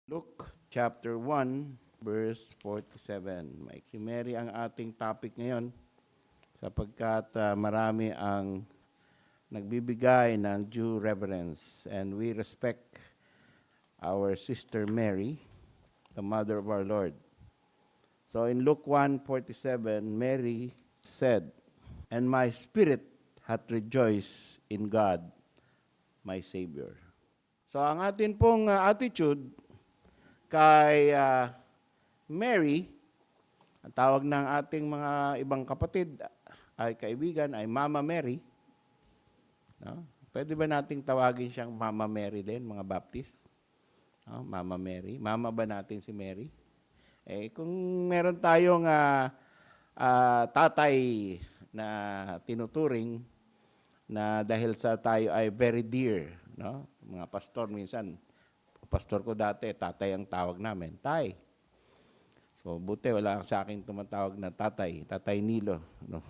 Luke chapter 1, verse 47. Mike, si Mary ang ating topic ngayon sapagkat marami ang nagbibigay ng due reverence and we respect our sister Mary, the mother of our Lord. So in Luke 1:47, Mary said, "And my spirit hath rejoiced in God, my Savior." So ang atin pong attitude kay Mary, ang tawag ng ating mga ibang kapatid ay kaibigan ay Mama Mary. No? Pwede ba nating tawagin siyang Mama Mary din, mga Baptist? No? Mama Mary. Mama ba natin si Mary? Kung meron tayong tatay na tinuturing na dahil sa tayo ay very dear, no? Mga pastor minsan, pastor ko dati, tatay ang tawag namin, tay. So, buti wala sa akin tumatawag na tatay, Tatay Nilo. No?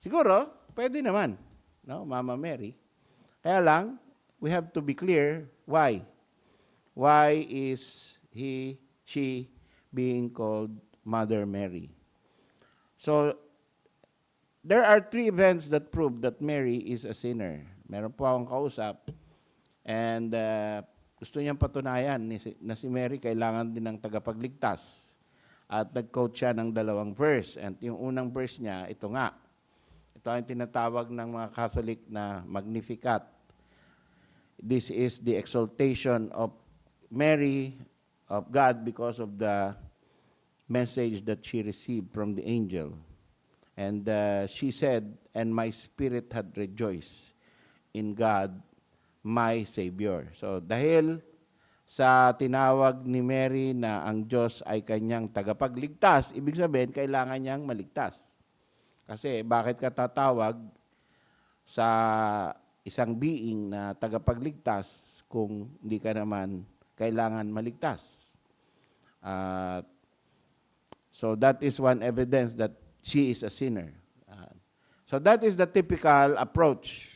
Siguro, pwede naman, no? Mama Mary. Kaya lang, we have to be clear why. Why is she being called Mother Mary? So, there are three events that prove that Mary is a sinner. Meron po akong kausap, and gusto niyang patunayan na si Mary kailangan din ng tagapagligtas. At nag-quote siya ng 2 verse. And yung unang verse niya, ito nga. Ito ang tinatawag ng mga Catholic na Magnificat. This is the exaltation of Mary, of God, because of the message that she received from the angel. And she said, "And my spirit had rejoiced in God, my Savior." So dahil sa tinawag ni Mary na ang Diyos ay kanyang tagapagligtas, ibig sabihin kailangan niyang maligtas. Kasi bakit ka tatawag sa isang being na tagapagligtas kung hindi ka naman kailangan maligtas? So that is one evidence that she is a sinner. So that is the typical approach.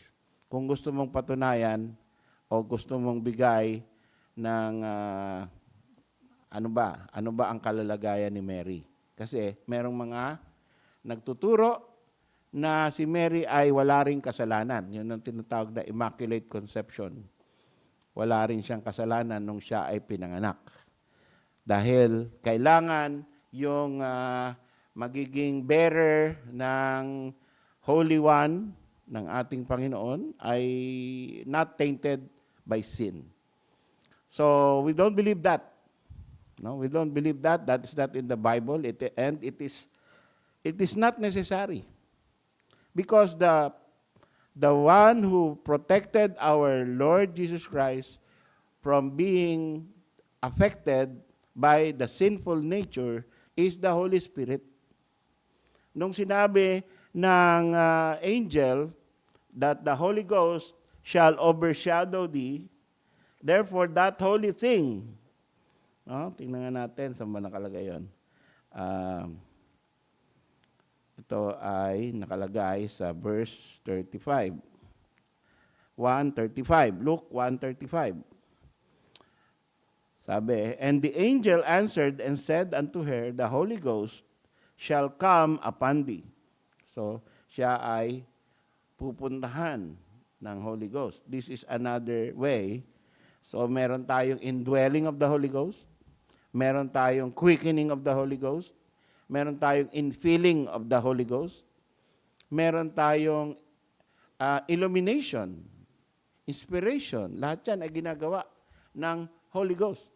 Kung gusto mong patunayan o gusto mong bigay ng ano ba ang kalalagayan ni Mary. Kasi merong mga nagtuturo na si Mary ay wala ring kasalanan. Yun ang tinatawag na Immaculate Conception. Wala rin siyang kasalanan nung siya ay pinanganak. Dahil kailangan yung magiging bearer ng Holy One ng ating Panginoon ay not tainted by sin. So, we don't believe that. No, we don't believe that. That is not in the Bible. And it is not necessary. Because the one who protected our Lord Jesus Christ from being affected by the sinful nature is the Holy Spirit. Nung sinabi ng angel that the Holy Ghost shall overshadow thee, therefore that holy thing, tingnan nga natin saan ba nakalagay yun. Ito ay nakalagay sa verse 35. 1:35, Luke 1:35. Sabi, "And the angel answered and said unto her, The Holy Ghost shall come upon thee." So, siya ay pupuntahan ng Holy Ghost. This is another way. So, meron tayong indwelling of the Holy Ghost. Meron tayong quickening of the Holy Ghost. Meron tayong infilling of the Holy Ghost. Meron tayong illumination, inspiration. Lahat yan ay ginagawa ng Holy Ghost.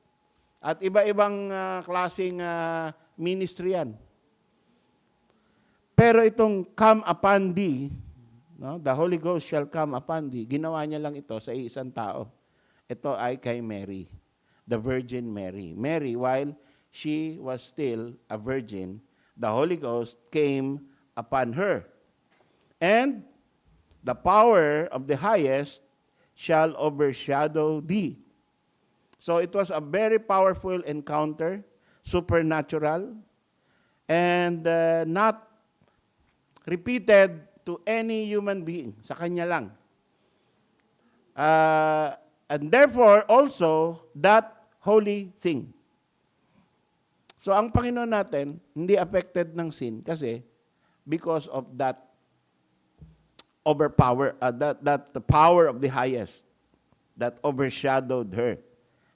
At iba-ibang klaseng ministry yan. Pero itong come upon thee, no, the Holy Ghost shall come upon thee, ginawa niya lang ito sa isang tao. Ito ay kay Mary, the Virgin Mary. Mary, while she was still a virgin, the Holy Ghost came upon her. And the power of the highest shall overshadow thee. So it was a very powerful encounter, supernatural, and not repeated to any human being. Sa kanya lang. and therefore also that holy thing. So ang Panginoon natin, hindi affected ng sin kasi because of that that the power of the highest that overshadowed her.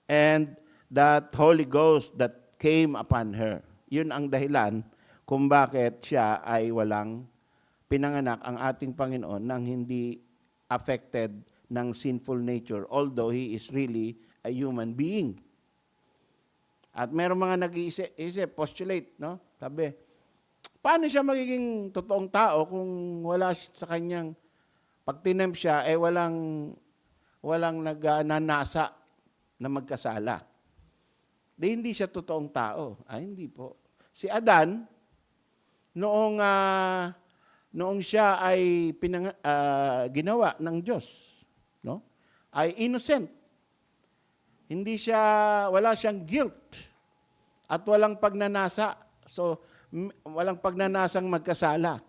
And that Holy Ghost that came upon her. Yun ang dahilan kung bakit siya ay walang pinanganak ang ating Panginoon nang hindi affected ng sinful nature, although He is really a human being. At meron mga nag-iisip, postulate, no? Sabi, paano siya magiging totoong tao kung wala sa kanyang, pag tinempt siya, walang nagnanasa na magkasala. Hindi siya totoong tao. Hindi po. Si Adan, noong siya ay ginawa ng Diyos, no? Ay innocent. Wala siyang guilt at walang pagnanasa. So, walang pagnanasang magkasala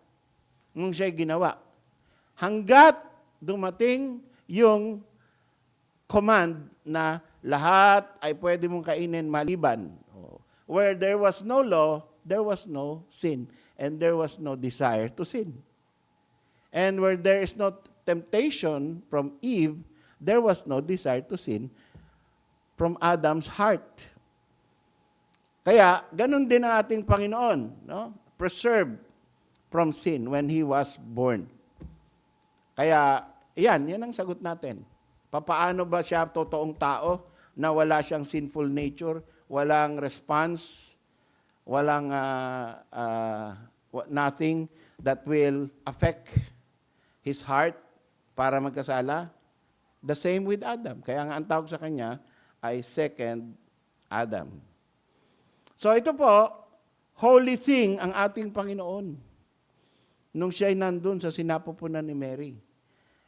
nung siya'y ginawa. Hanggat dumating yung command na lahat ay pwede mong kainin maliban. Where there was no law, there was no sin. And there was no desire to sin. And where there is no temptation from Eve, there was no desire to sin from Adam's heart. Kaya, ganun din ang ating Panginoon, no? Preserved from sin when He was born. Kaya, yan ang sagot natin. Papaano ba siya totoong tao na wala siyang sinful nature, walang response, walang nothing that will affect his heart para magkasala? The same with Adam. Kaya nga ang tawag sa kanya ay second Adam. So ito po, holy thing ang ating Panginoon nung siya'y nandun sa sinapupunan ni Mary.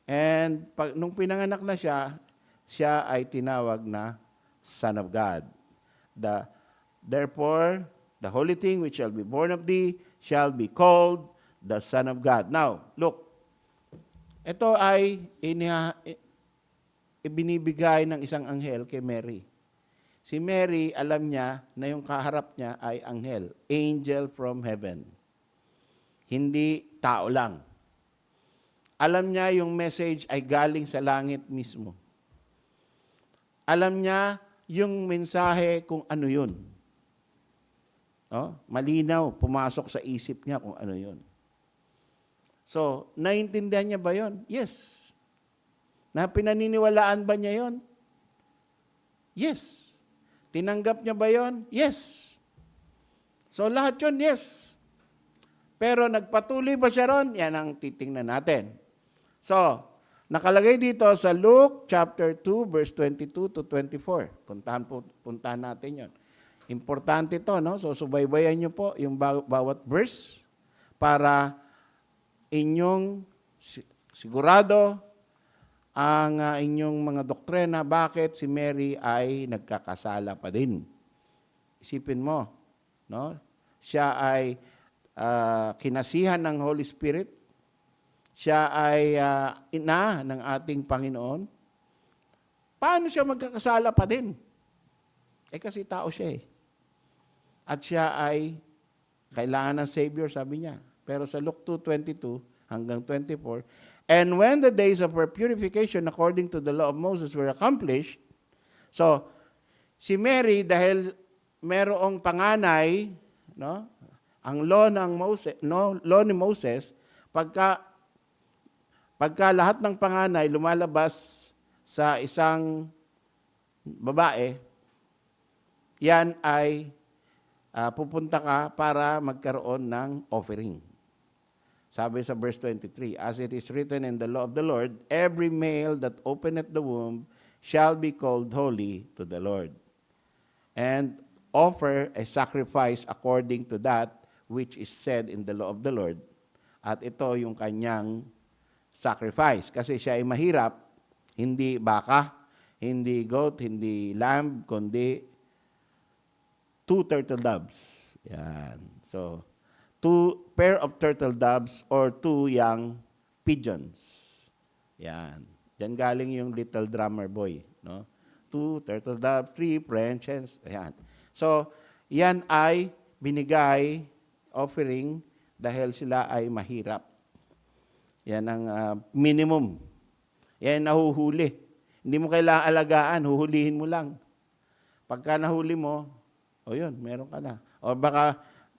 And nung pinanganak na siya ay tinawag na Son of God. Therefore, the holy thing which shall be born of thee shall be called the Son of God. Now, look, ito ay ibinibigay ng isang anghel kay Mary. Si Mary, alam niya na yung kaharap niya ay anghel, angel from heaven. Hindi tao lang. Alam niya yung message ay galing sa langit mismo. Alam niya yung mensahe kung ano yun. Malinaw, pumasok sa isip niya kung ano yun. So, naintindihan niya ba yun? Yes. Na pinaniniwalaan ba niya yun? Yes. Tinanggap niya ba yun? Yes. So, lahat yun, yes. Pero nagpatuloy ba siya ron? Yan ang titingnan natin. So, nakalagay dito sa Luke chapter 2, verse 22 to 24. Puntahan natin yun. Importante ito, no? So, subaybayan niyo po yung bawat verse para inyong sigurado ang inyong mga doktrina bakit si Mary ay nagkakasala pa din. Isipin mo, no? Siya ay kinasihan ng Holy Spirit. Siya ay ina ng ating Panginoon. Paano siya magkakasala pa din? Kasi tao siya . At siya ay kailangan ng Savior, sabi niya. Pero sa Luke 2:22 hanggang 24, and when the days of her purification according to the law of Moses were accomplished, so, si Mary, dahil merong panganay, no? Ang law ni Moses, pagka lahat ng panganay lumalabas sa isang babae, yan ay pupunta ka para magkaroon ng offering. Sabi sa verse 23, as it is written in the law of the Lord, every male that openeth the womb shall be called holy to the Lord, and offer a sacrifice according to that which is said in the law of the Lord. At ito yung kanyang sacrifice. Kasi siya ay mahirap, hindi baka, hindi goat, hindi lamb, kundi 2 turtle doves. Yan. So, 2 pair of turtle doves or 2 young pigeons. Yan. Diyan galing yung little drummer boy. no? 2 turtle doves, 3 French hens. Ayan. So, yan ay binigay, offering, dahil sila ay mahirap. Yan ang minimum. Yan nahuhuli. Hindi mo kailangan alagaan, huhulihin mo lang. Pagka nahuli mo, o yun, meron ka na. O baka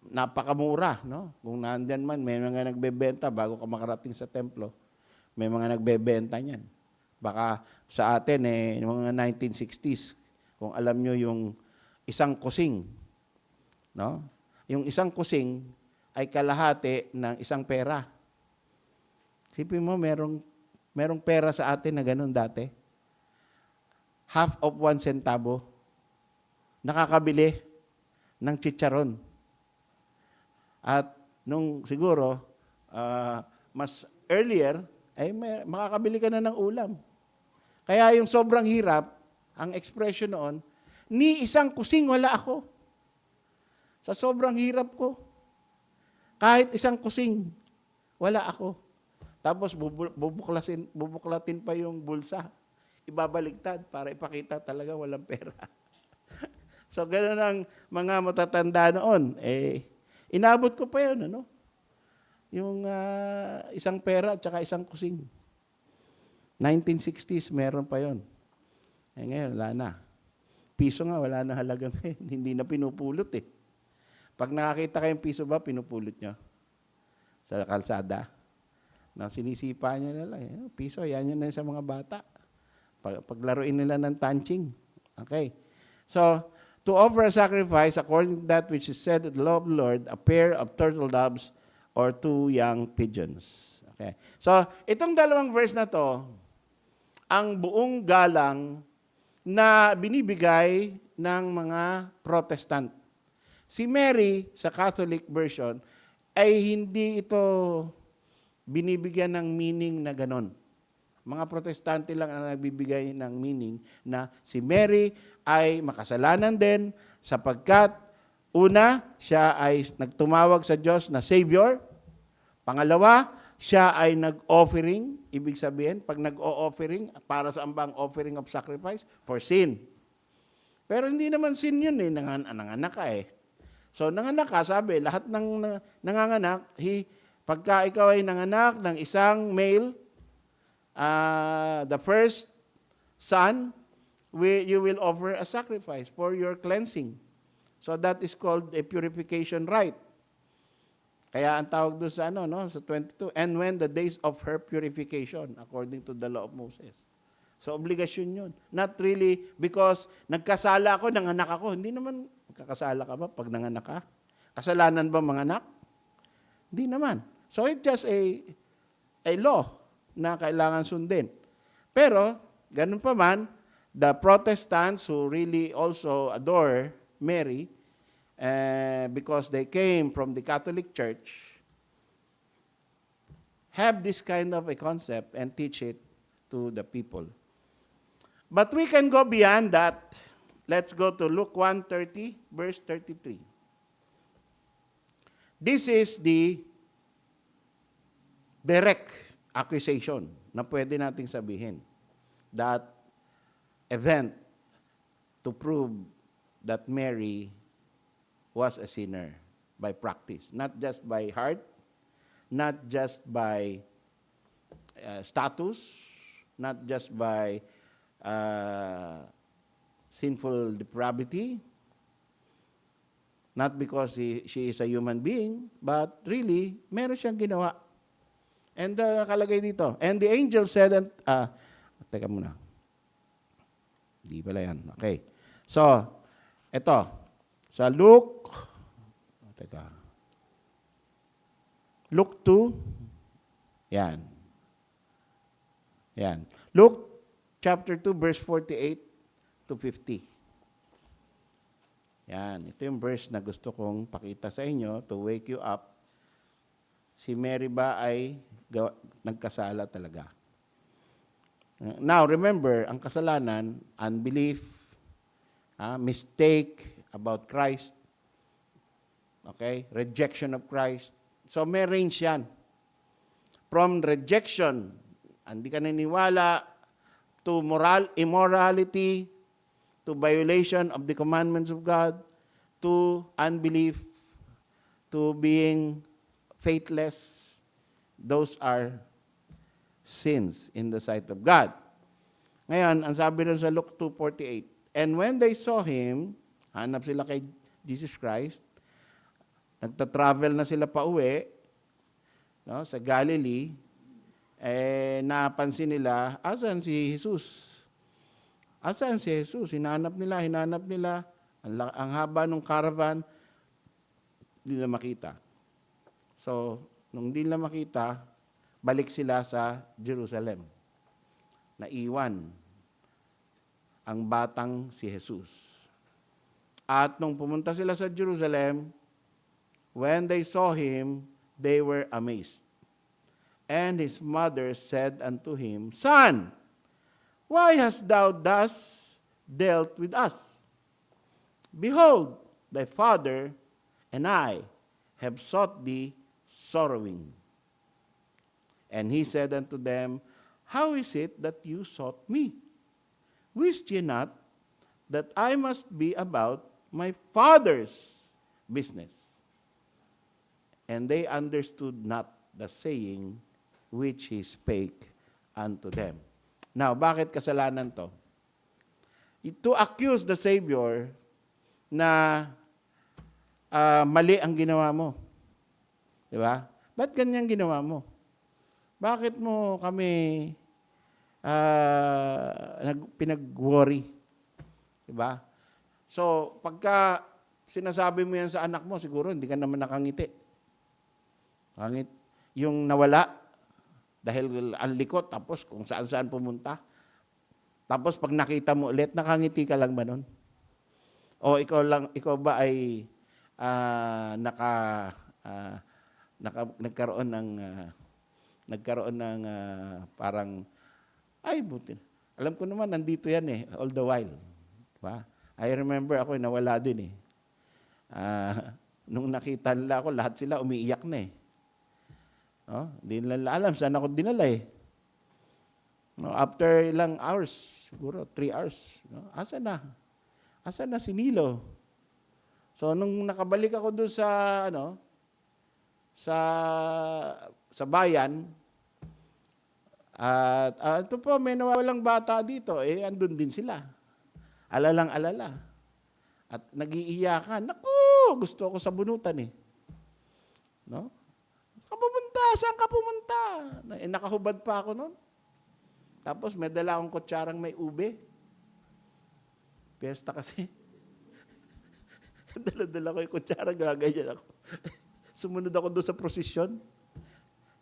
napakamura, no? Kung nandyan man, may mga nagbebenta bago ka makarating sa templo. May mga nagbebenta niyan. Baka sa atin, yung mga 1960s, kung alam nyo yung isang kusing, no? Yung isang kusing ay kalahati ng isang pera. Sipin mo, merong pera sa atin na ganun dati. Half of 1 centavo. Nakakabili ng chicharon. At nung siguro, mas earlier, ay makakabili ka na ng ulam. Kaya yung sobrang hirap, ang expression noon, ni isang kusing wala ako. Sa sobrang hirap ko, kahit isang kusing, wala ako. Tapos bubuklatin pa yung bulsa. Ibabaliktad para ipakita talaga walang pera. So, gano'n ang mga matatanda noon. Inabot ko pa yun, ano? Yung isang pera at saka isang kusing. 1960s, meron pa yon. Ngayon, wala na. Piso nga, wala na halaga ngayon. Hindi na pinupulot eh. Pag nakakita kayong piso ba, pinupulot nyo? Sa kalsada. Na sinisipa nyo na lang. Piso, yan yun na sa mga bata. Paglaruin nila ng tanching. Okay. So, to offer a sacrifice according to that which is said at the law of the Lord, a pair of turtle doves or 2 young pigeons. Okay. So, itong dalawang verse na to, ang buong galang na binibigay ng mga Protestant. Si Mary, sa Catholic version, ay hindi ito binibigyan ng meaning na ganon. Mga Protestante lang ang nagbibigay ng meaning na si Mary ay makasalanan din sapagkat una, siya ay nagtumawag sa Diyos na Savior. Pangalawa, siya ay nag-offering. Ibig sabihin, pag nag-o-offering, para sa ambang offering of sacrifice? For sin. Pero hindi naman sin yun eh, nanganak ka eh. So nanganak ka, sabi, lahat ng nanganganak, pagka ikaw ay nanganak ng isang male, the first son, you will offer a sacrifice for your cleansing. So that is called a purification rite. Kaya ang tawag doon sa sa 22, and when the days of her purification, according to the law of Moses. So obligasyon yun. Not really because nagkasala ako, nanganak ako. Hindi naman, magkakasala ka ba pag nanganak ka? Kasalanan ba manganak? Hindi naman. So it's just a law na kailangan sundin. Pero, ganun pa man, the Protestants who really also adore Mary, because they came from the Catholic Church, have this kind of a concept and teach it to the people. But we can go beyond that. Let's go to Luke 1:30, verse 33. This is the direct accusation na pwede nating sabihin. That event to prove that Mary was a sinner by practice. Not just by heart, not just by status, not just by sinful depravity, not because she is a human being, but really, meron siyang ginawa. And nakalagay dito, and the angel said, teka muna. Di pala yan. Okay. So, ito. Sa Luke 2. Yan. Luke chapter 2, verse 48 to 50. Yan. Ito yung verse na gusto kong pakita sa inyo to wake you up. Si Mary ba ay nagkasala talaga? Now, remember, ang kasalanan, unbelief, mistake about Christ, okay, rejection of Christ. So, may range yan. From rejection, hindi ka naniniwala, to immorality, to violation of the commandments of God, to unbelief, to being faithless. Those are sins in the sight of God. Ngayon, ang sabi nun sa Luke 2:48, and when they saw him, hanap sila kay Jesus Christ, nagta-travel na sila pa uwi, no, sa Galilee, napansin nila, asan si Jesus? Asan si Jesus? Hinanap nila. Ang haba ng caravan, hindi na makita. So, nung hindi na makita, balik sila sa Jerusalem. Naiwan ang batang si Jesus. At nung pumunta sila sa Jerusalem, when they saw him, they were amazed. And his mother said unto him, Son, why hast thou thus dealt with us? Behold, thy father and I have sought thee sorrowing. And he said unto them, How is it that you sought me? Wist ye not that I must be about my father's business? And they understood not the saying which he spake unto them. Now, bakit kasalanan to? To accuse the Savior na mali ang ginawa mo. Di ba? Ba't ganyan ginawa mo? Bakit mo kami pinag-worry? Di ba? So, pagka sinasabi mo yan sa anak mo, siguro hindi ka naman nakangiti. Yung nawala, dahil ang likot, tapos kung saan-saan pumunta. Tapos pag nakita mo ulit, nakangiti ka lang ba nun? O ikaw ba ay nagkaroon ng parang, ay buti. Alam ko naman, nandito yan all the while. Diba? I remember ako, nawala din nung nakita nila ako, lahat sila umiiyak na Di nila alam saan ako dinala No, after ilang hours, siguro 3 hours, asa na si Nilo? So nung nakabalik ako doon sa bayan, at ito po, may nawawalang bata dito, andun din sila. Alalang-alala. At nag-iiyakan. Naku, gusto ko sa bunutan No? Saan ka pumunta? Nakahubad pa ako noon. Tapos may dala akong kutsarang may ube. Piyesta kasi. Dala-dala ko yung kutsara, gaganyan ako. Sumunod ako doon sa prosesyon.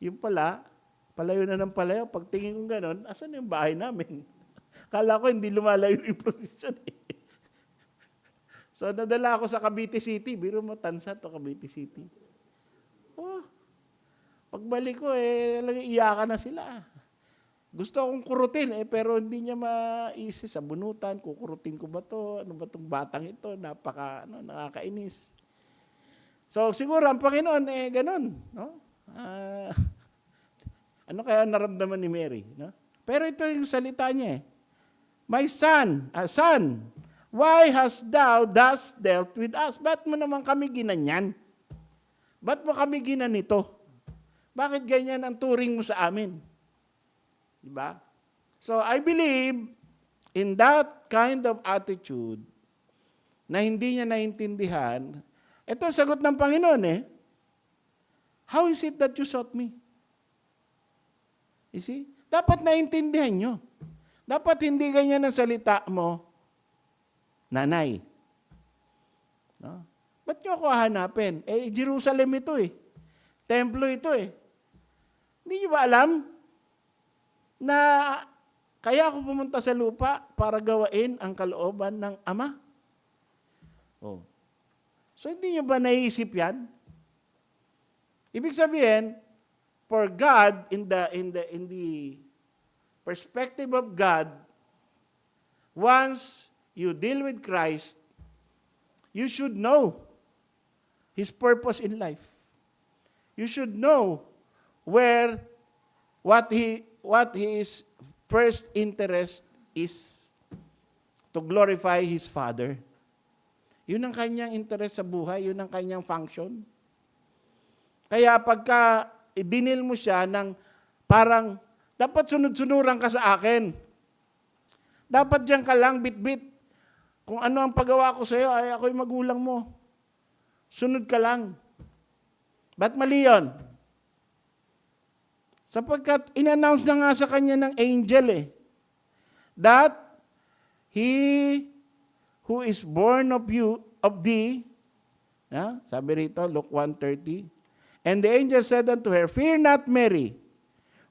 Yung palayo na ng palayo. Pagtingin ko gano'n, asan yung bahay namin? Kala ko hindi lumalayo yung prosesyon So nadala ako sa Cavite City. Biro mo, tansa to Cavite City. Pagbalik ko, iyakan na sila. Gusto akong kurutin, pero hindi niya maisip sa bunutan. Kukurutin ko ba to? Ano ba itong batang ito? Nakakainis. So, siguro, ang Panginoon, ganun. No? Ano kaya naramdaman ni Mary? No? Pero ito yung salita niya. My son, why hast thou thus dealt with us? Ba't mo naman kami ginanyan? Ba't mo kami ginanito? Bakit ganyan ang turing mo sa amin? Diba? So, I believe in that kind of attitude na hindi niya naintindihan, ito ang sagot ng Panginoon How is it that you sought me? You see? Dapat naintindihan nyo. Dapat hindi ganyan ang salita mo, nanay. No? Ba't nyo ako hahanapin? Jerusalem ito Templo ito Hindi nyo ba alam na kaya ako pumunta sa lupa para gawain ang kalooban ng Ama? So hindi nyo ba naisip yan? Ibig sabihin, for God, in the perspective of God, once you deal with Christ, you should know His purpose in life. You should know what he is first interest is to glorify His Father. Yun ang kanyang interest sa buhay, yun ang kanyang function. Kaya pagka dinil mo siya ng parang, dapat sunod-sunuran ka sa akin. Dapat diyan ka lang, bit-bit. Kung ano ang paggawa ko sa iyo, ay ako'y magulang mo. Sunod ka lang. Ba't mali yun? Sapagkat in-announce na nga sa kanya ng angel that he who is born of thee, sabi rito, Luke 1:30, and the angel said unto her, Fear not, Mary,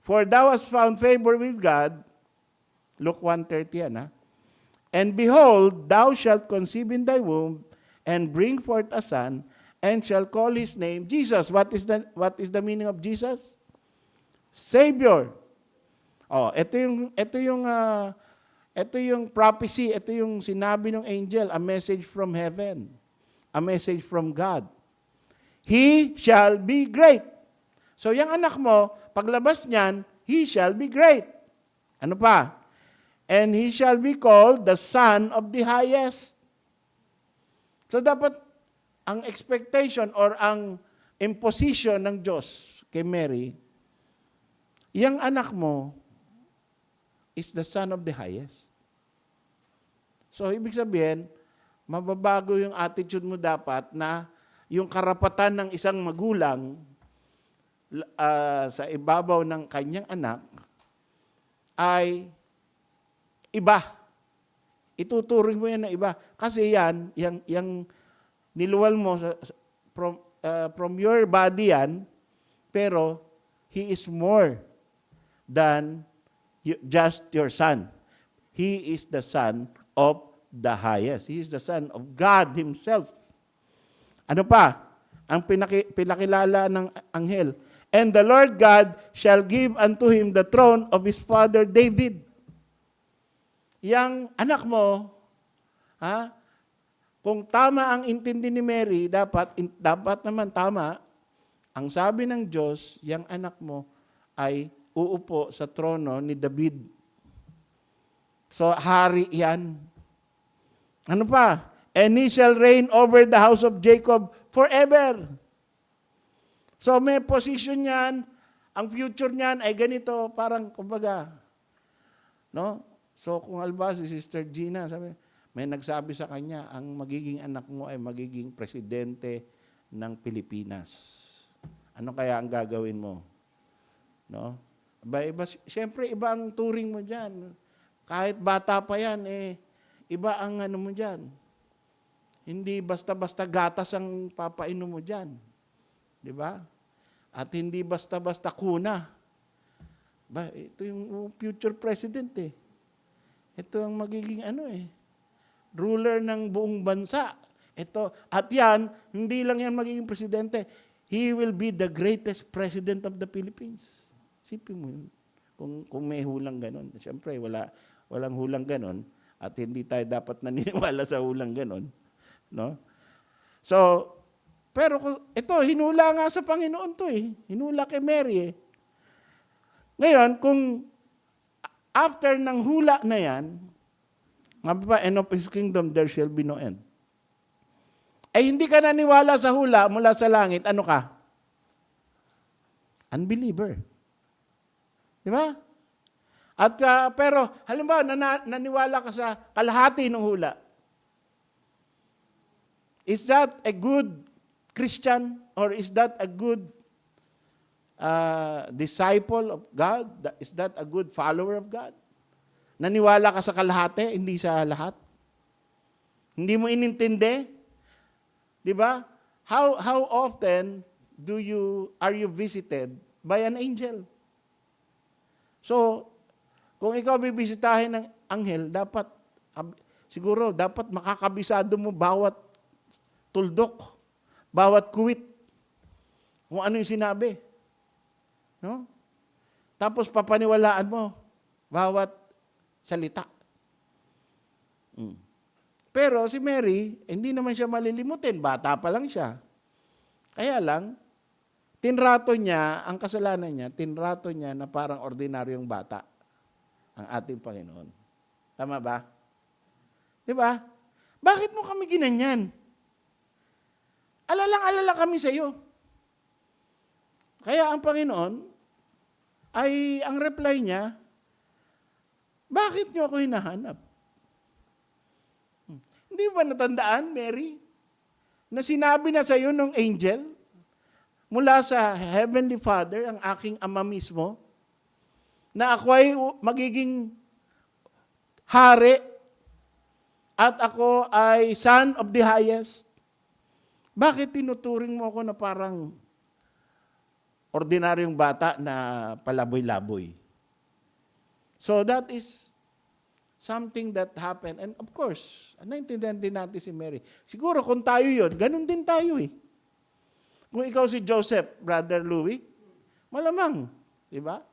for thou hast found favor with God. Luke 1:30 yan, and behold, thou shalt conceive in thy womb, and bring forth a son, and shall call his name Jesus. What is the meaning of Jesus? Savior. Ito yung prophecy, ito yung sinabi ng angel, a message from heaven, a message from God. He shall be great. So yung anak mo, paglabas niyan, he shall be great. Ano pa? And he shall be called the Son of the Highest. So dapat ang expectation or ang imposition ng Diyos kay Mary, yung anak mo is the Son of the Highest. So, ibig sabihin, mababago yung attitude mo dapat na yung karapatan ng isang magulang sa ibabaw ng kanyang anak ay iba. Ituturing mo yan na iba. Kasi yan, yung niluwal mo from your body yan, pero he is more than just your son. He is the Son of the Highest. He is the Son of God Himself. Ano pa? Ang pinakilala ng anghel. And the Lord God shall give unto him the throne of his father David. Yang anak mo, kung tama ang intindi ni Mary, dapat naman tama, ang sabi ng Diyos, yang anak mo ay uupo sa trono ni David. So, hari yan. Ano pa? And he shall reign over the house of Jacob forever. So, may position yan. Ang future niyan ay ganito, parang, kumbaga, no? So, kung alba si Sister Gina, may nagsabi sa kanya, ang magiging anak mo ay magiging presidente ng Pilipinas. Ano kaya ang gagawin mo? No? Siyempre, iba ang turing mo dyan. Kahit bata pa yan, iba ang ano mo dyan. Hindi basta-basta gatas ang papainom mo dyan. Di ba? At hindi basta-basta kuna. Ito yung future president Ito ang magiging ruler ng buong bansa. At yan, hindi lang yan magiging presidente. He will be the greatest president of the Philippines. Sipin mo yun. Kung may hulang ganon. Siyempre, walang hulang ganon. At hindi tayo dapat naniniwala sa hulang ganon. No? So, pero ito, hinula nga sa Panginoon to Hinula kay Mary Ngayon, kung after ng hula na yan, and of His kingdom there shall be no end. Ay hindi ka naniwala sa hula mula sa langit, ano ka? Unbeliever. Di ba? At pero halimbawa naniwala ka sa kalahati ng hula. Is that a good Christian or is that a good disciple of God? Is that a good follower of God? Naniwala ka sa kalahati, hindi sa lahat? Hindi mo inintindi? Di ba? How often are you visited by an angel? So, kung ikaw bibisitahin ng anghel, siguro dapat makakabisado mo bawat tuldok, bawat kuwit, kung ano yung sinabi. No? Tapos papaniwalaan mo bawat salita. Pero si Mary, hindi naman siya malilimutin. Bata pa lang siya. Kaya lang, tinrato niya, ang kasalanan niya, tinrato niya na parang ordinaryong bata. ang ating Panginoon. Tama ba? Di ba? Bakit mo kami ginanyan? Alalang-alala kami sa iyo. Kaya ang Panginoon, ang reply niya, bakit niyo ako hinahanap? Hindi ba natandaan, Mary, na sinabi na sa iyo ng angel, mula sa Heavenly Father, ang aking Ama mismo, na ako ay magiging hari at ako ay Son of the Highest? Bakit tinuturing mo ako na parang ordinaryong bata na palaboy-laboy? So that is something that happened. And of course, naintindihan din natin si Mary. Siguro kung tayo yun, ganun din tayo eh. Kung ikaw si Joseph, Brother Louie, malamang, di ba?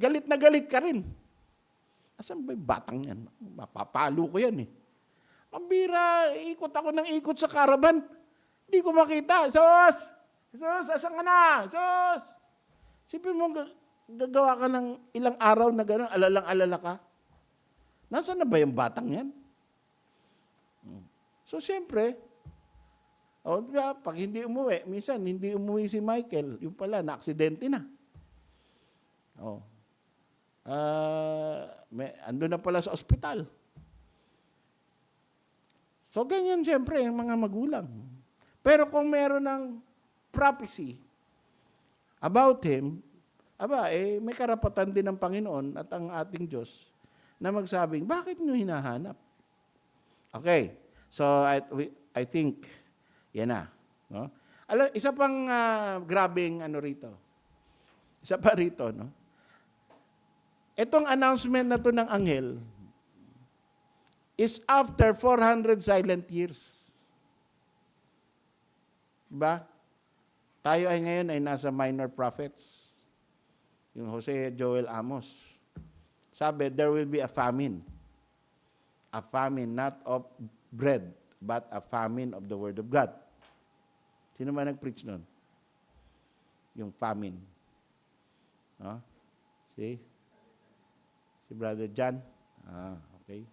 Galit na galit ka rin. Asan ba yung batang yan? Mapapalo ko yan eh. Mambira, ikot ako ng ikot sa caravan. Hindi ko makita. Sus! Sus, asan ka na? Sus! Sipin mo, gagawa ka ng ilang araw na gano'n, alalang-alala ka. Nasaan na ba yung batang yan? So, siyempre, pag hindi umuwi, minsan hindi umuwi si Michael, yung pala, na-aksidente na. Ando na pala sa ospital. So, ganyan siyempre yung mga magulang. Pero kung meron ng prophecy about him, may karapatan din ng Panginoon at ang ating Diyos na magsabing, bakit nyo hinahanap? Okay. So, I think, yan na. No? Isa pang grabing rito. Isa pa rito, no? Itong announcement na to ng anghel is after 400 silent years. Diba? Tayo ay ngayon ay nasa minor prophets. Yung Hosea, Joel, Amos. Sabi, there will be a famine. A famine not of bread, but a famine of the Word of God. Sino ba nag-preach nun? Yung famine. No? See? Si Brother John? Okay.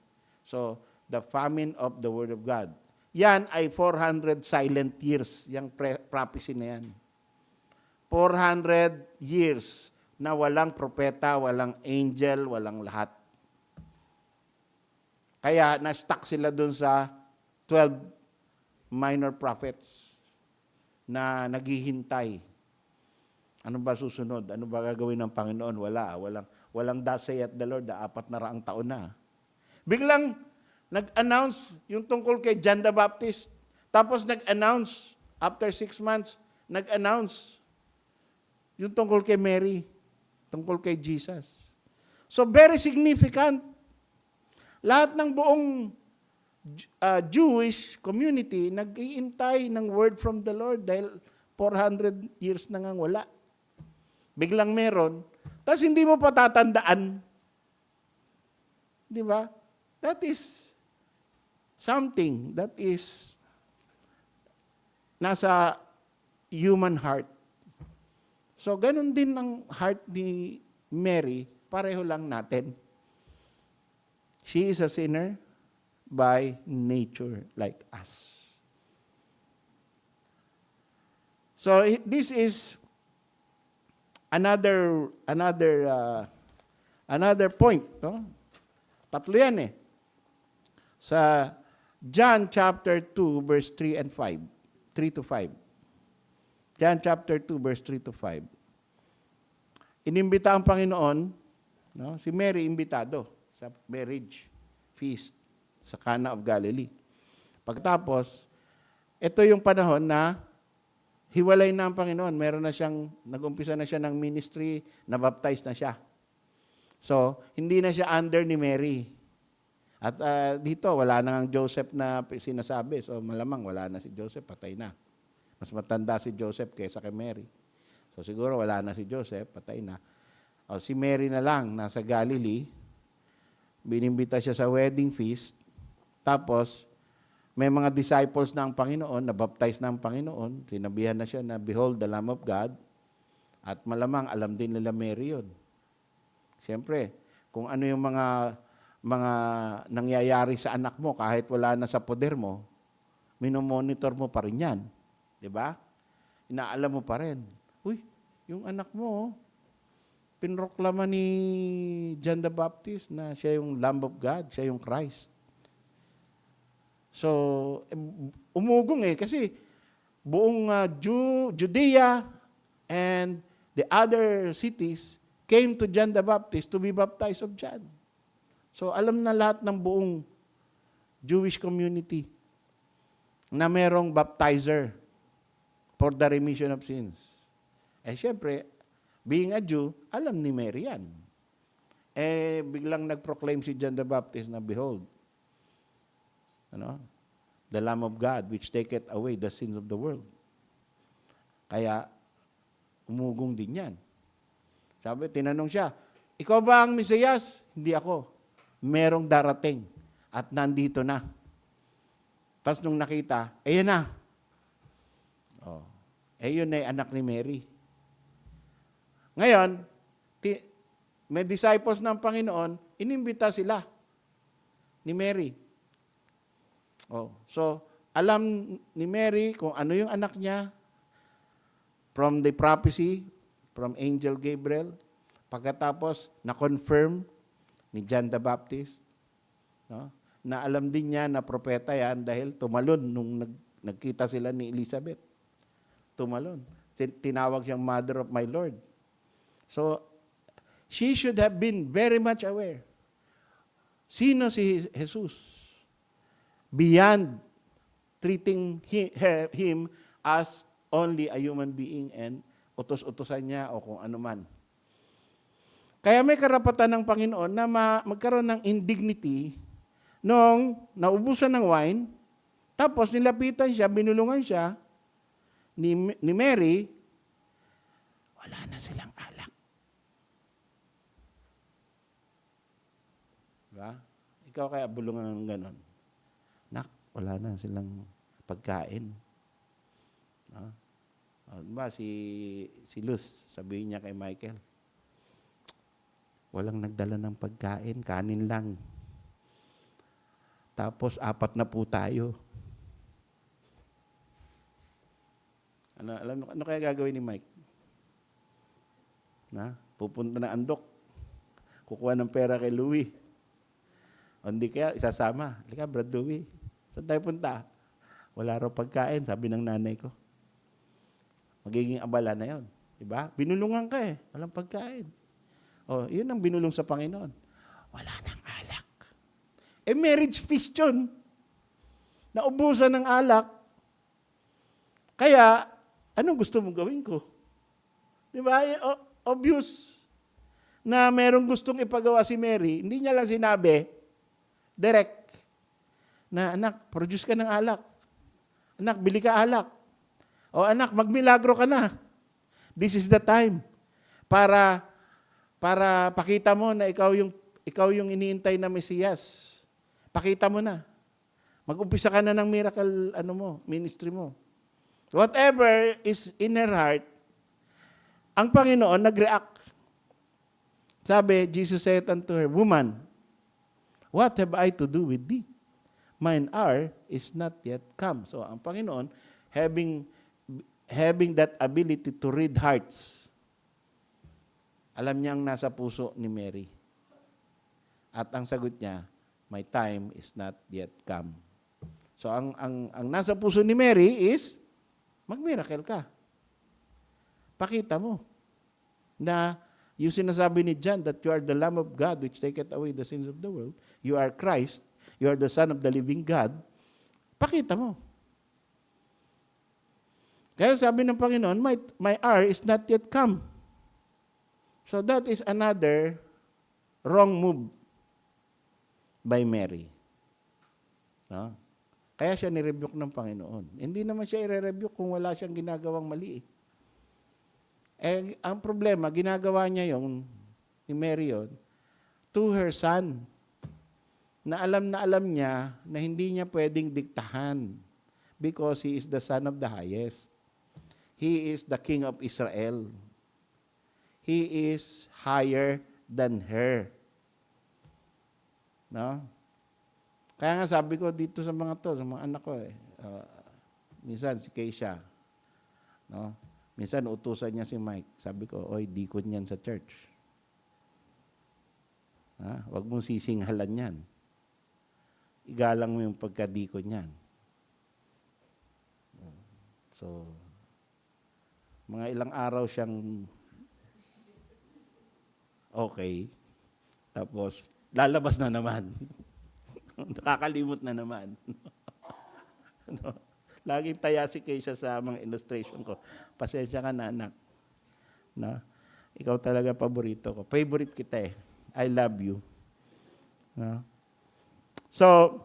So, the famine of the Word of God. Yan ay 400 silent years, yung prophecy na yan. 400 years na walang propeta, walang angel, walang lahat. Kaya na-stuck sila dun sa 12 minor prophets na naghihintay. Ano ba susunod? Ano ba gagawin ng Panginoon? Walang thus saith the Lord, 400 taon na. Biglang nag-announce yung tungkol kay John the Baptist. Tapos nag-announce, after 6 months, nag-announce yung tungkol kay Mary, tungkol kay Jesus. So very significant. Lahat ng buong Jewish community nag-iintay ng word from the Lord dahil 400 years na ngang wala. Biglang meron, tapos hindi mo patatandaan. Di ba? That is something that is nasa human heart. So, ganun din ang heart ni Mary, pareho lang natin. She is a sinner by nature, like us. So, this is another point. No? Tatlo yan eh. Sa John chapter 2, verse 3 and 5. 3 to 5. John chapter 2, verse 3 to 5. Inimbita ang Panginoon, no? Si Mary imbitado sa marriage feast sa Cana of Galilee. Pagtapos, ito yung panahon na hiwalay na ang Panginoon. Nag-umpisa na siya ng ministry, nabaptize na siya. So, hindi na siya under ni Mary. At dito, wala na ang Joseph na sinasabi. So, malamang wala na si Joseph, patay na. Mas matanda si Joseph kaysa kay Mary. So, siguro wala na si Joseph, patay na. Si Mary na lang, nasa Galilee. Binimbita siya sa wedding feast. Tapos, may mga disciples na ang Panginoon, na-baptize na ang Panginoon. Sinabihan na siya na, behold, the Lamb of God. At malamang, alam din nila Mary yun. Siyempre, kung ano yung mga nangyayari sa anak mo kahit wala na sa poder mo, minomonitor mo pa rin yan. Di ba? Inaalam mo pa rin. Uy, yung anak mo, pinroklama ni John the Baptist na siya yung Lamb of God, siya yung Christ. So, umugong kasi buong Judea and the other cities came to John the Baptist to be baptized of John. So, alam na lahat ng buong Jewish community na merong baptizer for the remission of sins. Siyempre, being a Jew, alam ni Mary yan. Biglang nag-proclaim si John the Baptist na, behold, the Lamb of God which taketh away the sins of the world. Kaya, umugong din yan. Sabi, tinanong siya, ikaw ba ang Mesiyas? Hindi ako. Merong darating at nandito na. Tapos nung nakita, ayan na. Yun ay anak ni Mary. Ngayon, may disciples ng Panginoon, inimbita sila ni Mary. So, alam ni Mary kung ano yung anak niya from the prophecy, from Angel Gabriel. Pagkatapos, na-confirm ni John the Baptist. Na alam din niya na propeta yan dahil tumalon nung nagkita sila ni Elizabeth. Tumalon. Tinawag siyang Mother of my Lord. So, she should have been very much aware. Sino si Jesus? Beyond treating him as only a human being and utos-utosan niya o kung ano man. Kaya may karapatan ng Panginoon na magkaroon ng indignity nung naubusan ng wine, tapos nilapitan siya, binulungan siya ni Mary, wala na silang alak. Diba? Ikaw kaya bulungan ng ganon. Nak, wala na silang pagkain. Diba, si Luz, sabihin niya kay Michael, walang nagdala ng pagkain, kanin lang. Tapos 4 na po tayo. Ano kaya gagawin ni Mike? Pupunta na Andok. Kukuha ng pera kay Louie. O hindi kaya, isasama. Halika, Brad Louie. Saan tayo punta? Wala raw pagkain, sabi ng nanay ko. Magiging abala na yon, diba? Binulungan ka walang pagkain. Yun ang binulong sa Panginoon. Wala nang alak. Marriage feast yun. Naubusan ng alak. Kaya, anong gusto mong gawin ko? Diba? Obvious na merong gustong ipagawa si Mary, hindi niya lang sinabi, direct, na anak, produce ka ng alak. Anak, bili ka alak. O anak, magmilagro ka na. This is the time para pakita mo na ikaw yung iniintay na Mesiyas. Pakita mo na. Mag-umpisa ka na ng miracle ministry mo. Whatever is in her heart, ang Panginoon nag-react. Sabi, Jesus said unto her, Woman, what have I to do with thee? Mine hour is not yet come. So, ang Panginoon, having that ability to read hearts, alam niyang nasa puso ni Mary. At ang sagot niya, my time is not yet come. So, ang nasa puso ni Mary is, mag-miracle ka. Pakita mo na yung sinasabi ni John that you are the Lamb of God which taketh away the sins of the world. You are Christ. You are the Son of the living God. Pakita mo. Kaya sabi ng Panginoon, my hour is not yet come. So that is another wrong move by Mary. No? Kaya siya nirebuke ng Panginoon. Hindi naman siya i-rebuke kung wala siyang ginagawang mali. Ang problema, ginagawa niya ni Mary yun, to her son, na alam niya na hindi niya pwedeng diktahan because he is the son of the highest. He is the king of Israel. He is higher than her. No? Kaya nga sabi ko dito sa mga to, sa mga anak ko minsan si Keisha, no? Minsan utusan niya si Mike. Sabi ko, oy, deacon yan sa church. Huwag mong sisinghalan yan. Igalang mo yung pagka-deacon yan. So, mga ilang araw siyang okay. Tapos, lalabas na naman. Nakakalimot na naman. No? Laging taya si Keisha sa mga illustration ko. Pasensya ka na, anak. No? Ikaw talaga paborito ko. Favorite kita eh. I love you. No? So,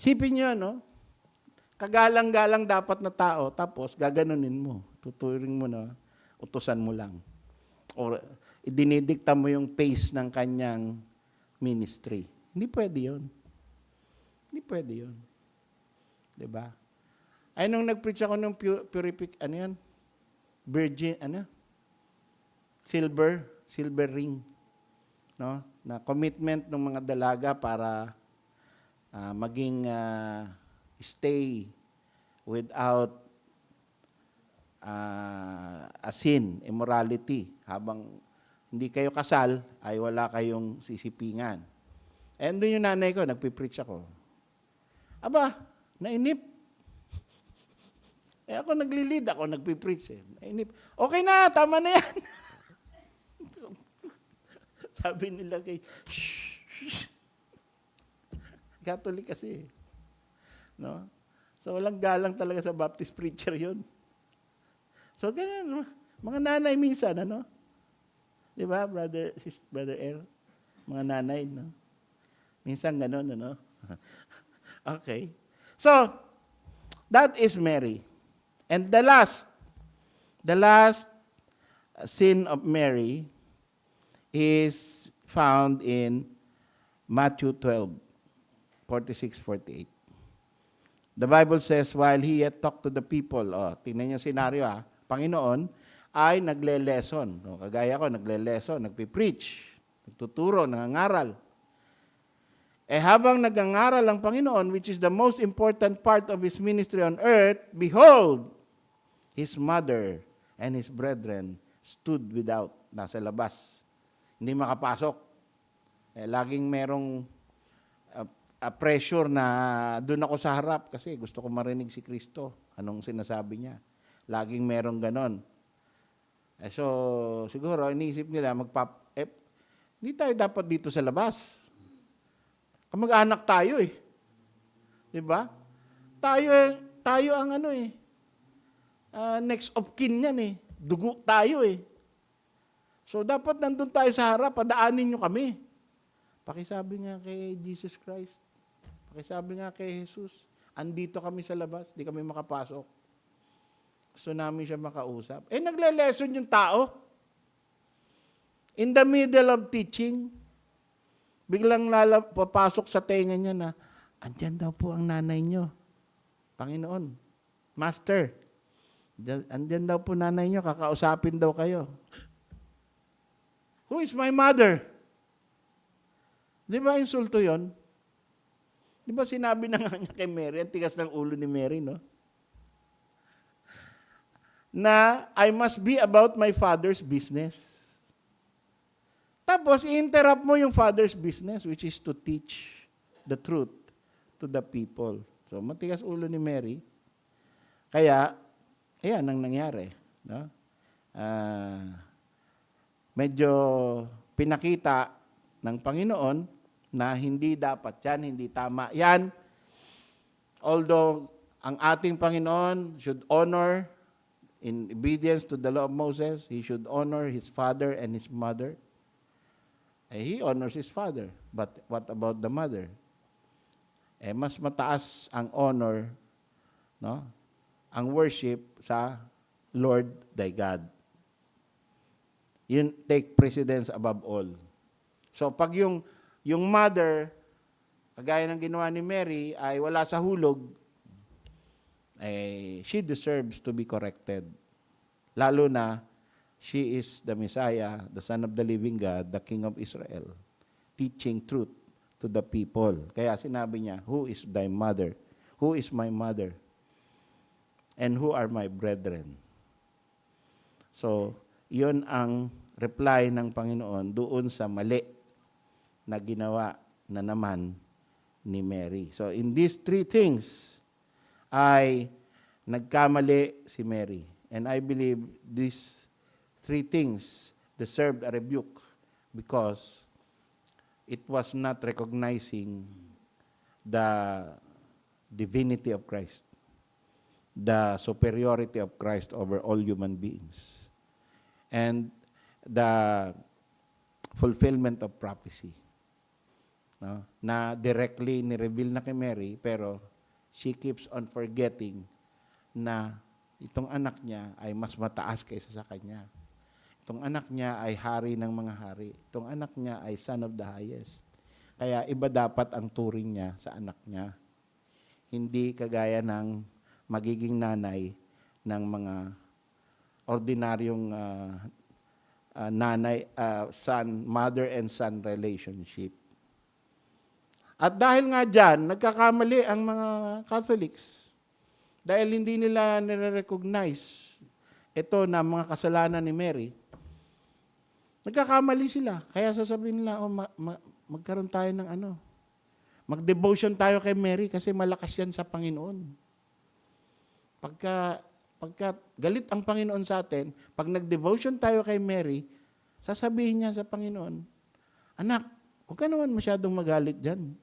sipin nyo, no? Kagalang-galang dapat na tao, tapos gaganunin mo. Tuturing mo na, utusan mo lang. O idinidikta mo yung pace ng kanyang ministry. Hindi pwede yun. Hindi pwede yun. Diba? Ay, nung nag-preach ako ng virgin, silver ring. No? Na commitment ng mga dalaga para maging stay without a sin, immorality. Habang hindi kayo kasal, ay wala kayong sisipingan. And doon yung nanay ko, nagpipreach ako. Aba, nainip. Ako nagli-lead, ako nagpipreach. Nainip. Okay na, tama na yan. Sabi nila kay, shh. Catholic kasi. No? So, walang galang talaga sa Baptist preacher yun. So, ganun. Mga nanay minsan, ano? Di ba, brother Earl? Mga nanay, no? Minsan ganun, ano? Okay. So, that is Mary. And the last sin of Mary is found in Matthew 12, 46-48. The Bible says, while he yet talked to the people, tingnan niyo senaryo Panginoon ay nagle-lesson. Kagaya ko, nagle-lesson, nagpipreach, nagtuturo, nangangaral. Habang nagangaral ang Panginoon, which is the most important part of His ministry on earth, behold, His mother and His brethren stood without, nasa labas. Hindi makapasok. Laging merong pressure na doon ako sa harap kasi gusto ko marinig si Kristo. Anong sinasabi niya? Laging merong ganon. So, siguro, iniisip nila, hindi tayo dapat dito sa labas. Kamag-anak tayo eh. Di ba? Tayo ang next of kin yan eh. Dugo tayo eh. So, dapat nandun tayo sa harap, padaanin nyo kami. Pakisabi nga kay Jesus Christ. Pakisabi nga kay Jesus. Andito kami sa labas, di kami makapasok. Gusto namin siya makausap. Nagle-lesson yung tao. In the middle of teaching, biglang papasok sa tenga niya na, andyan daw po ang nanay niyo. Panginoon, Master, andyan daw po nanay niyo, kakausapin daw kayo. Who is my mother? Di ba insulto yon? Di ba sinabi na nga niya kay Mary, ang tigas ng ulo ni Mary, no? Na I must be about my father's business. Tapos, i-interrupt mo yung father's business, which is to teach the truth to the people. So, matigas ulo ni Mary. Kaya, ayan ang nangyari. No? Medyo pinakita ng Panginoon na hindi dapat yan, hindi tama yan. Although, ang ating Panginoon should honor, in obedience to the law of Moses, He should honor His father and His mother. He honors His father. But what about the mother? Mas mataas ang honor, no? Ang worship sa Lord thy God. Yun, take precedence above all. So, pag yung mother, kagaya ng ginawa ni Mary, ay wala sa hulog, she deserves to be corrected. Lalo na, she is the Messiah, the Son of the living God, the King of Israel, teaching truth to the people. Kaya sinabi niya, who is thy mother? Who is my mother? And who are my brethren? So, yun ang reply ng Panginoon doon sa mali na ginawa na naman ni Mary. So, in these three things, ay nagkamali si Mary. And I believe these three things deserved a rebuke because it was not recognizing the divinity of Christ, the superiority of Christ over all human beings, and the fulfillment of prophecy. No? Na directly ni-reveal na kay Mary, pero she keeps on forgetting na itong anak niya ay mas mataas kaysa sa kanya. Itong anak niya ay hari ng mga hari. Itong anak niya ay son of the highest. Kaya iba dapat ang turing niya sa anak niya. Hindi kagaya ng magiging nanay ng mga ordinaryong mother and son relationship. At dahil nga dyan, nagkakamali ang mga Catholics. Dahil hindi nila nire-recognize ito na mga kasalanan ni Mary, nagkakamali sila. Kaya sasabihin nila, magkaroon tayo ng mag-devotion tayo kay Mary kasi malakas yan sa Panginoon. Pagka galit ang Panginoon sa atin, pag nag-devotion tayo kay Mary, sasabihin niya sa Panginoon, anak, huwag ka naman masyadong magalit dyan.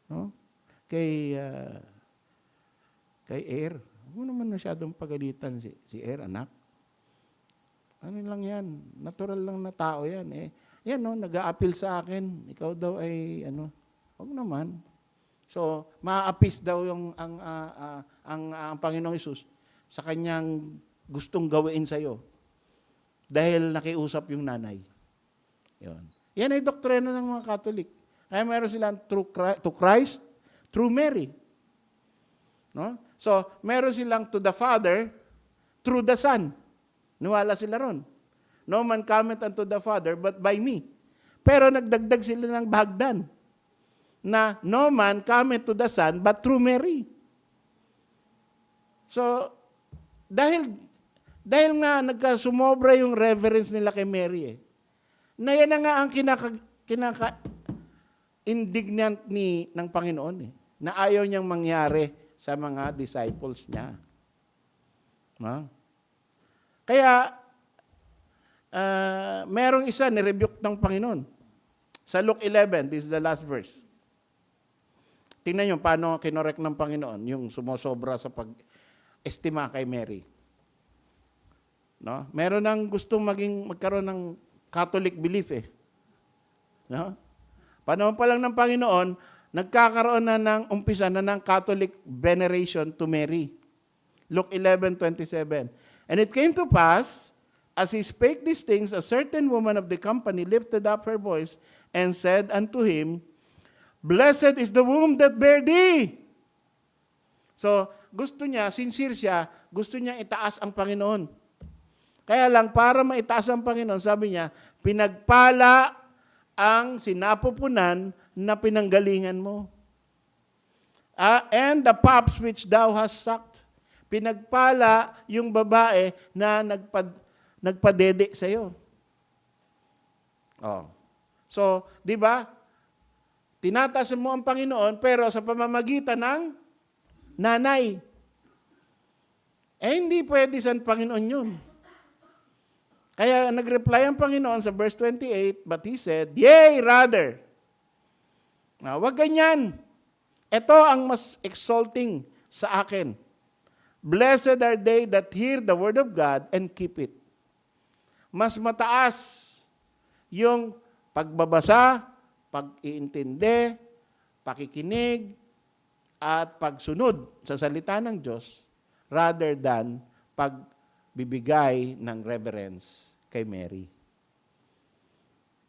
No? Kay Air, huwag mo naman masyadong pagalitan si Air, anak. Ano lang yan, natural lang na tao yan. Yan, no, nag-a-appeal sa akin, ikaw daw ay, huwag naman. So, ma-appease daw ang Panginoong Hesus sa kanyang gustong gawin sa iyo dahil nakiusap yung nanay. Yun. Yan ay doktrina ng mga Catholic. Kaya meron silang to Christ, through Mary. No? So, meron silang to the Father, through the Son. Niwala sila ron. No man cometh unto the Father, but by me. Pero nagdagdag sila ng bahagdan na no man cometh to the Son, but through Mary. So, dahil nga nagkasumobra yung reverence nila kay Mary na yan na nga ang kinaka-indignant ng Panginoon na ayaw niyang mangyari sa mga disciples niya. No? Kaya, merong isa ni-rebuke ng Panginoon. Sa Luke 11, this is the last verse. Tingnan nyo paano kinorek ng Panginoon yung sumosobra sa pag-estima kay Mary. No? Meron nang gustong magkaroon ng Catholic belief No? Panahon pa lang ng Panginoon, nagkakaroon na ng umpisa na ng Catholic veneration to Mary. Luke 11:27. And it came to pass, as he spake these things, a certain woman of the company lifted up her voice and said unto him, Blessed is the womb that bare thee. So, gusto niya, sincere siya, gusto niya itaas ang Panginoon. Kaya lang, para maitaas ang Panginoon, sabi niya, pinagpala ang sinapupunan na pinanggalingan mo. And the paps which thou hast sucked. Pinagpala yung babae na nagpadede sa iyo. Oh. So, di ba? Tinataas mo ang Panginoon pero sa pamamagitan ng nanay. Hindi pwede sa Panginoon yun. Kaya nag-reply ang Panginoon sa verse 28, but He said, Yea, rather. Wag ganyan. Ito ang mas exalting sa akin. Blessed are they that hear the word of God and keep it. Mas mataas yung pagbabasa, pag-iintindi, pakikinig, at pagsunod sa salita ng Diyos rather than pagbibigay ng reverence kay Mary.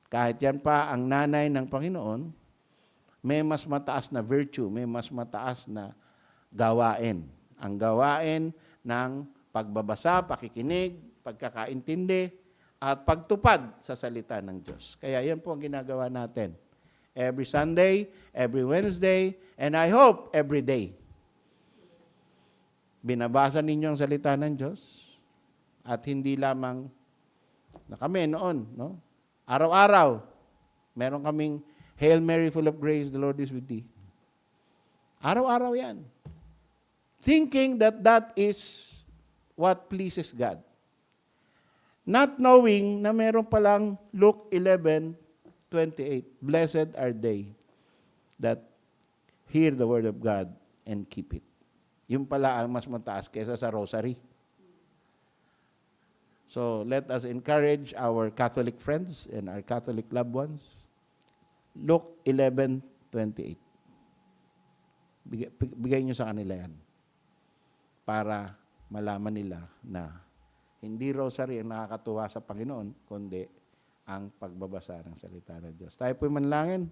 Kahit yan pa ang nanay ng Panginoon, may mas mataas na virtue, may mas mataas na gawain. Ang gawain ng pagbabasa, pakikinig, pagkakaintindi, at pagtupad sa salita ng Diyos. Kaya yan po ang ginagawa natin. Every Sunday, every Wednesday, and I hope every day. Binabasa ninyo ang salita ng Diyos at hindi lamang na kami noon, no? Araw-araw, meron kaming Hail Mary, full of grace, the Lord is with thee. Araw-araw yan. Thinking that that is what pleases God. Not knowing na meron palang Luke 11:28, blessed are they that hear the word of God and keep it. Yung pala ang mas mataas kaysa sa rosary. So, let us encourage our Catholic friends and our Catholic loved ones. Luke 11:28. Bigay nyo sa kanila yan para malaman nila na hindi rosary ang nakakatuwa sa Panginoon, kundi ang pagbabasa ng salita ng Diyos. Tayo po'y manalangin.